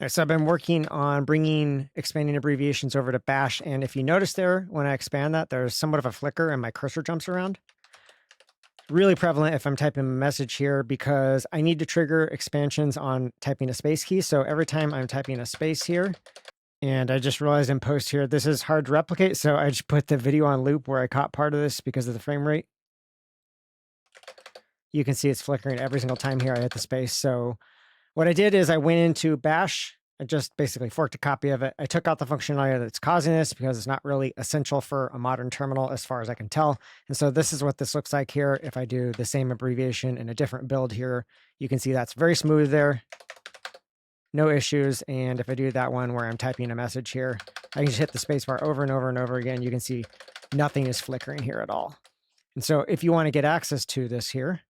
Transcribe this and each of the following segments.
Right, so I've been working on bringing expanding abbreviations over to Bash, and if you notice there, when I expand that, there's somewhat of a flicker and my cursor jumps around. Really prevalent if I'm typing a message here because I need to trigger expansions on typing a space key. So every time I'm typing a space here, and I just realized in post here, this is hard to replicate. So I just put the video on loop where I caught part of this because of the frame rate. You can see it's flickering every single time here I hit the space. So what I did is I went into Bash. I just basically forked a copy of it. I took out the functionality that's causing this because it's not really essential for a modern terminal as far as I can tell. And so this is what this looks like here. If I do the same abbreviation in a different build here, you can see that's very smooth there. No issues. And if I do that one where I'm typing a message here, I can just hit the spacebar over and over and over again. You can see nothing is flickering here at all. And so if you want to get access to this here,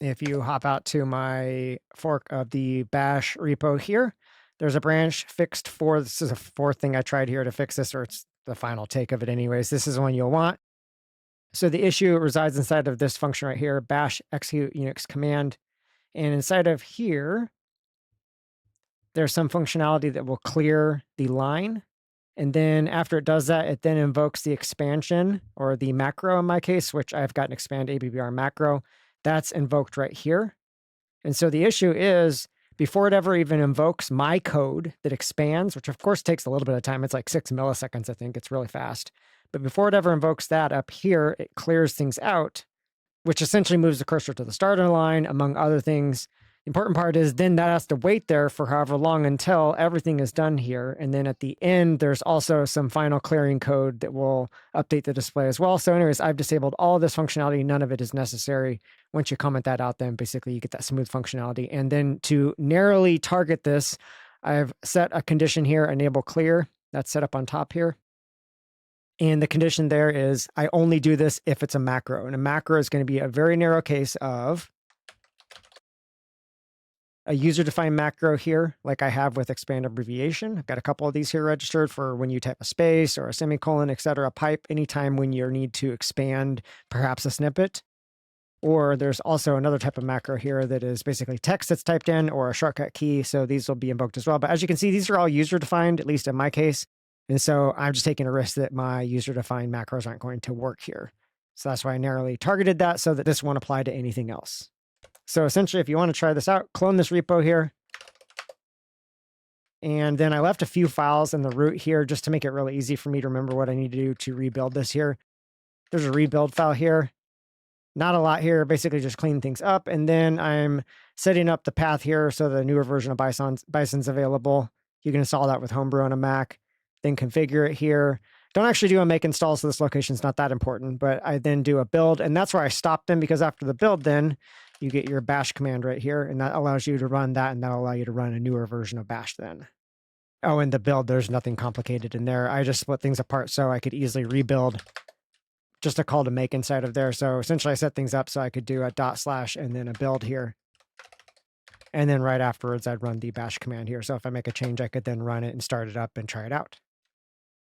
if you hop out to my fork of the bash repo here, there's a branch fixed for, this is a fourth thing I tried here to fix this, or it's the final take of it anyways. This is the one you'll want. So the issue resides inside of this function right here, bash execute Unix command. And inside of here, there's some functionality that will clear the line. And then after it does that, it then invokes the expansion or the macro in my case, which I've got an expand ABBR macro. That's invoked right here. And so the issue is before it ever even invokes my code that expands, which of course takes a little bit of time, it's like 6 milliseconds, I think, it's really fast. But before it ever invokes that up here, it clears things out, which essentially moves the cursor to the start of the line, among other things. The important part is then that has to wait there for however long until everything is done here. And then at the end, there's also some final clearing code that will update the display as well. So anyways, I've disabled all of this functionality. None of it is necessary. Once you comment that out, then basically you get that smooth functionality. And then to narrowly target this, I've set a condition here, enable clear. That's set up on top here. And the condition there is I only do this if it's a macro. And a macro is going to be a very narrow case of a user-defined macro here, like I have with expand abbreviation. I've got a couple of these here registered for when you type a space or a semicolon, etc. A pipe, anytime when you need to expand perhaps a snippet. Or there's also another type of macro here that is basically text that's typed in or a shortcut key. So these will be invoked as well. But as you can see, these are all user-defined, at least in my case. And so I'm just taking a risk that my user-defined macros aren't going to work here. So that's why I narrowly targeted that so that this won't apply to anything else. So essentially, if you want to try this out, clone this repo here. And then I left a few files in the root here just to make it really easy for me to remember what I need to do to rebuild this here. There's a rebuild file here. Not a lot here, basically just clean things up. And then I'm setting up the path here so the newer version of Bison's available. You can install that with Homebrew on a Mac, then configure it here. Don't actually do a make install, so this location is not that important, but I then do a build, and that's where I stopped them because after the build then, you get your bash command right here, and that allows you to run that, and that'll allow you to run a newer version of bash then. Oh, and the build, there's nothing complicated in there. I just split things apart so I could easily rebuild. Just a call to make inside of there. So essentially I set things up so I could do a / and then a build here. And then right afterwards, I'd run the bash command here. So if I make a change, I could then run it and start it up and try it out.